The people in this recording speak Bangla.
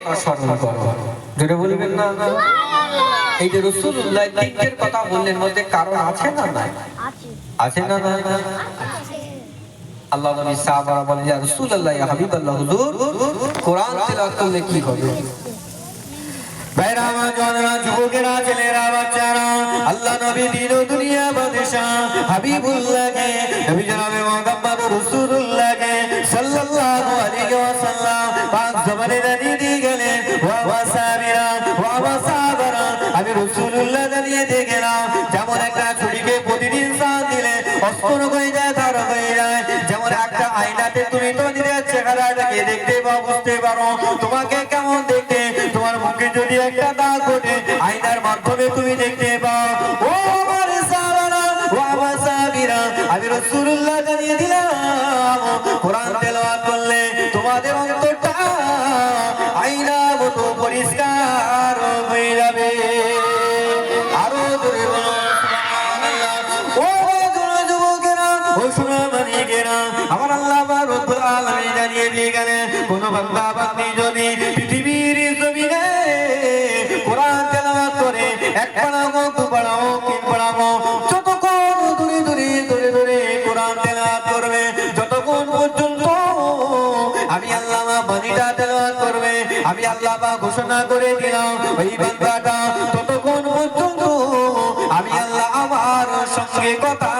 স্মরণ করো, জোরে বলবেন না? এই যে রাসূলুল্লাহ তিনটের কথা বললেন, মধ্যে কারণ আছে না নাই? আছে না নাই? আল্লাহ নবী সাহাবারা বলেন, ইয়া রাসূলুল্লাহ, ইয়া হাবিবাল্লাহ, হুজুর কোরআন তেলাওয়াত করলে কি হবে? ভাইরা আমার, জওয়ানেরা, যুবকেরা, ছেলেরা, বাচ্চারা, আল্লাহ নবী দিন ও দুনিয়া বাদশাহ হাবিবুল্লাহকে, নবী জনাবে মুহাম্মদ রাসূলুল্লাহকে সাল্লাল্লাহু আলাইহি ওয়াসাল্লাম পাক জবানে দাঁড়িয়ে দিয়ে গেলেন, ওয়া সাবিরা ওয়া সাবরা, আমি রাসূলুল্লাহ দাঁড়িয়ে দিয়ে গেলাম। যেমন একটা ছুরিকে প্রতিদিন সাথ দিলে অস্ত্র হয়ে যায়, তার হয়ে যায়। যেমন একটা আয়নাতে তুমি তো নিজের চেহারাটাকে দেখতে বা বুঝতে পারো তোমাকে কেমন দেখতে, তোমার মুখে যদি একটা দাগ ওঠে আয়নার মাধ্যমে তুমি দেখতে পাও। ও আমার সাহাবারা, ও আমার সাহাবীরা, আমি রাসূলুল্লাহ জানিয়ে দিলাম, কোরআন তেলাওয়াত করলে তোমাদের অন্তরটা আয়নার মতো পরিষ্কার হয়ে যাবে। আরো জোরে বলো সুবহানাল্লাহ। ও যুবকেরা, ও সোনামণিকেরা, আমার আল্লাহ পাক রব্বুল আলামিন জানিয়ে দিয়ে গেলেন, কোন বান্দা বান্দি যদি পৃথিবীর জমিনে কোরআন তেলাওয়াত করে, এক পারা হোক, দু পারা হোক, তিন পারা হোক, যতক্ষণ ধরে কোরআন তেলাওয়াত করবে, যতক্ষণ পর্যন্ত আমি আল্লাহ বাণীটা তেলাওয়াত করবে, আমি আল্লাহ ঘোষণা করে দিলাম, ওই বান্দাটা ততক্ষণ পর্যন্ত আমি আল্লাহ আমার সঙ্গে কথা